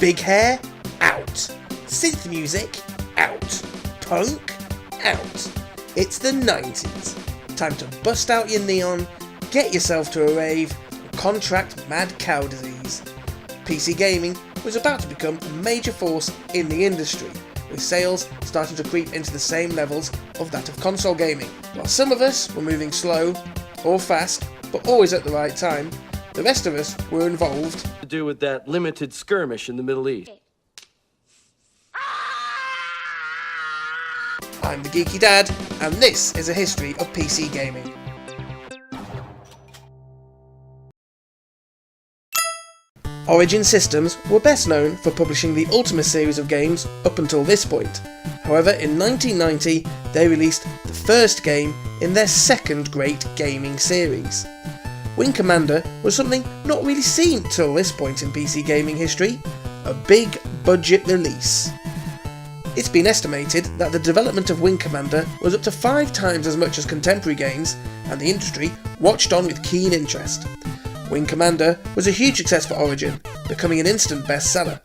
Big hair? Out. Synth music? Out. Punk? Out. It's the 90s. Time to bust out your neon, get yourself to a rave, and contract mad cow disease. PC gaming was about to become a major force in the industry, with sales starting to creep into the same levels of that of console gaming. While some of us were moving slow, or fast, but always at the right time, the rest of us were involved To do with that limited skirmish in the Middle East. I'm the Geeky Dad, and this is a history of PC gaming. Origin Systems were best known for publishing the Ultima series of games up until this point. However, in 1990, they released the first game in their second great gaming series. Wing Commander was something not really seen till this point in PC gaming history, a big budget release. It's been estimated that the development of Wing Commander was up to 5 times as much as contemporary games, and the industry watched on with keen interest. Wing Commander was a huge success for Origin, becoming an instant bestseller.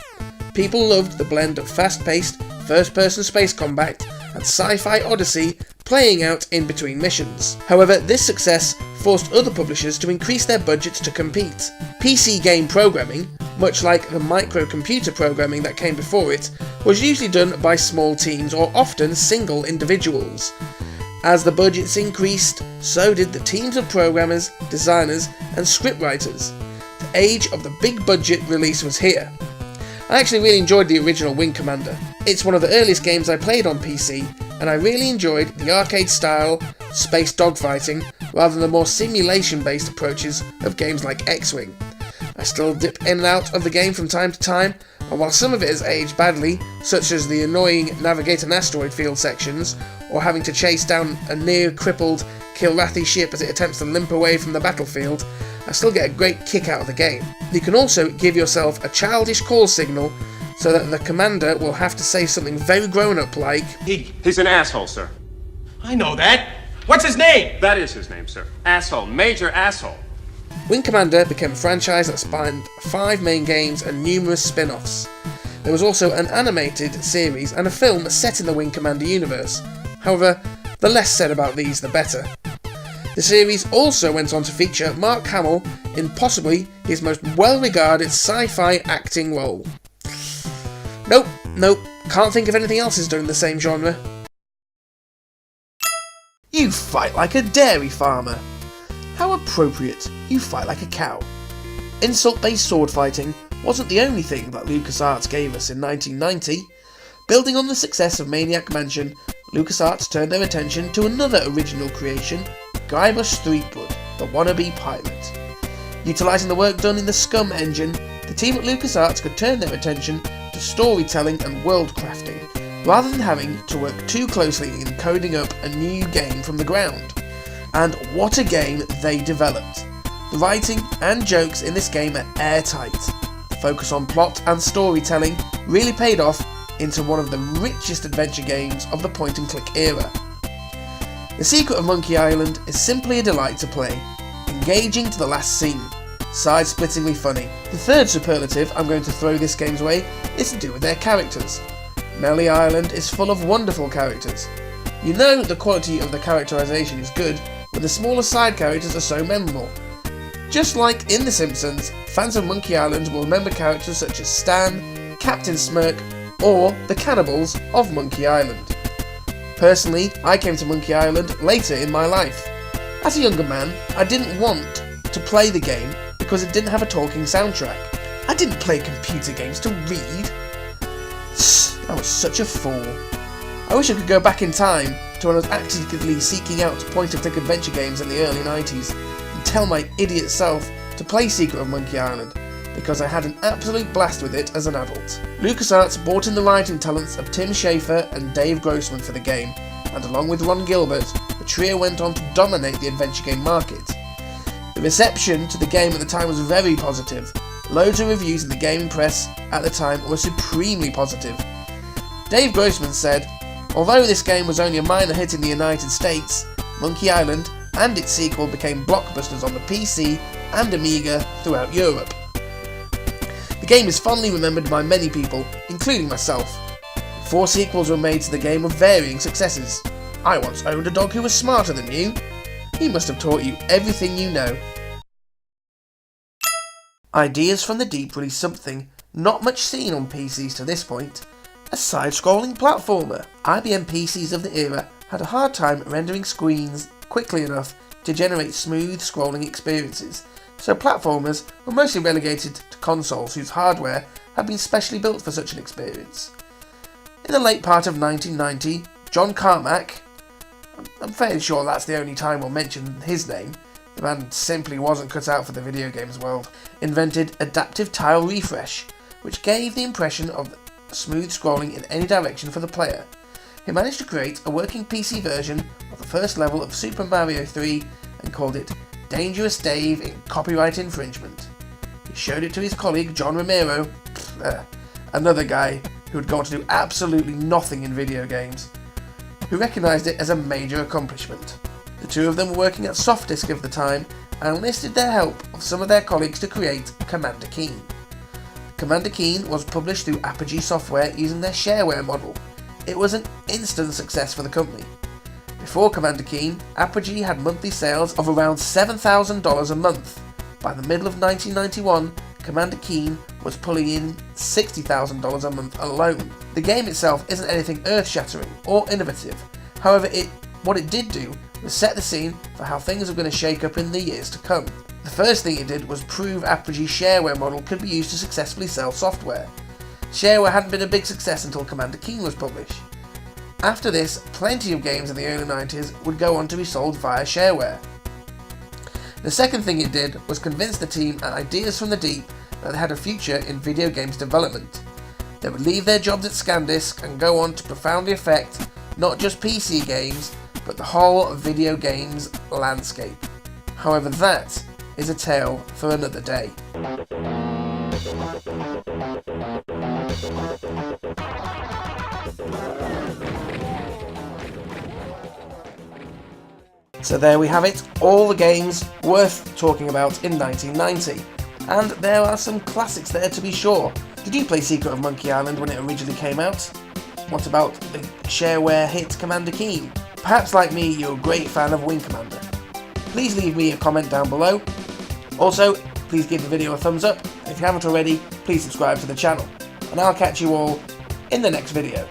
People loved the blend of fast-paced, first-person space combat and sci-fi odyssey playing out in between missions. However, this success forced other publishers to increase their budgets to compete. PC game programming, much like the microcomputer programming that came before it, was usually done by small teams or often single individuals. As the budgets increased, so did the teams of programmers, designers and scriptwriters. The age of the big budget release was here. I actually really enjoyed the original Wing Commander. It's one of the earliest games I played on PC, and I really enjoyed the arcade style, space dogfighting, rather than the more simulation based approaches of games like X-Wing. I still dip in and out of the game from time to time, and while some of it has aged badly, such as the annoying navigate an asteroid field sections, or having to chase down a near crippled Kilrathi ship as it attempts to limp away from the battlefield, I still get a great kick out of the game. You can also give yourself a childish call signal so that the commander will have to say something very grown-up like, He's an asshole, sir. I know that. What's his name? That is his name, sir. Asshole. Major asshole. Wing Commander became a franchise that spanned 5 main games and numerous spin-offs. There was also an animated series and a film set in the Wing Commander universe. However, the less said about these the better. The series also went on to feature Mark Hamill in possibly his most well-regarded sci-fi acting role. Nope, can't think of anything else he's done in the same genre. You fight like a dairy farmer. How appropriate, you fight like a cow. Insult-based sword fighting wasn't the only thing that LucasArts gave us in 1990. Building on the success of Maniac Mansion, LucasArts turned their attention to another original creation, Guybrush Threepwood, the wannabe pilot. Utilising the work done in the Scum engine, the team at LucasArts could turn their attention to storytelling and world crafting, rather than having to work too closely in coding up a new game from the ground. And what a game they developed. The writing and jokes in this game are airtight. The focus on plot and storytelling really paid off into one of the richest adventure games of the point-and-click era. The Secret of Monkey Island is simply a delight to play, engaging to the last scene, side-splittingly funny. The third superlative I'm going to throw this game's way is to do with their characters. Melee Island is full of wonderful characters. You know the quality of the characterization is good when the smaller side characters are so memorable. Just like in The Simpsons, fans of Monkey Island will remember characters such as Stan, Captain Smirk, or the cannibals of Monkey Island. Personally, I came to Monkey Island later in my life. As a younger man, I didn't want to play the game because it didn't have a talking soundtrack. I didn't play computer games to read. I was such a fool. I wish I could go back in time to when I was actively seeking out point-and-click adventure games in the early 90s and tell my idiot self to play Secret of Monkey Island, because I had an absolute blast with it as an adult. LucasArts brought in the writing talents of Tim Schafer and Dave Grossman for the game, and along with Ron Gilbert, the trio went on to dominate the adventure game market. The reception to the game at the time was very positive. Loads of reviews in the gaming press at the time were supremely positive. Dave Grossman said, "Although this game was only a minor hit in the United States, Monkey Island and its sequel became blockbusters on the PC and Amiga throughout Europe." The game is fondly remembered by many people, including myself. 4 sequels were made to the game with varying successes. I once owned a dog who was smarter than you. He must have taught you everything you know. Ideas from the Deep released something not much seen on PCs to this point, a side-scrolling platformer. IBM PCs of the era had a hard time rendering screens quickly enough to generate smooth scrolling experiences, so platformers were mostly relegated to consoles whose hardware had been specially built for such an experience. In the late part of 1990, John Carmack, I'm fairly sure that's the only time we'll mention his name, the man simply wasn't cut out for the video games world, invented Adaptive Tile Refresh, which gave the impression of smooth scrolling in any direction for the player. He managed to create a working PC version of the first level of Super Mario 3 and called it Dangerous Dave in copyright infringement. He showed it to his colleague John Romero, another guy who had gone to do absolutely nothing in video games, who recognised it as a major accomplishment. The two of them were working at Softdisk at the time and enlisted their help of some of their colleagues to create Commander Keen. Commander Keen was published through Apogee Software using their shareware model. It was an instant success for the company. Before Commander Keen, Apogee had monthly sales of around $7,000 a month. By the middle of 1991, Commander Keen was pulling in $60,000 a month alone. The game itself isn't anything earth-shattering or innovative. However, what it did do was set the scene for how things were going to shake up in the years to come. The first thing it did was prove Apogee's shareware model could be used to successfully sell software. Shareware hadn't been a big success until Commander Keen was published. After this, plenty of games in the early 90s would go on to be sold via shareware. The second thing it did was convince the team at Ideas from the Deep that they had a future in video games development. They would leave their jobs at ScanDisk and go on to profoundly affect not just PC games, but the whole video games landscape. However, that is a tale for another day. So there we have it, all the games worth talking about in 1990. And there are some classics there to be sure. Did you play Secret of Monkey Island when it originally came out? What about the shareware hit Commander Keen? Perhaps like me, you're a great fan of Wing Commander. Please leave me a comment down below. Also, please give the video a thumbs up, and if you haven't already, please subscribe to the channel. And I'll catch you all in the next video.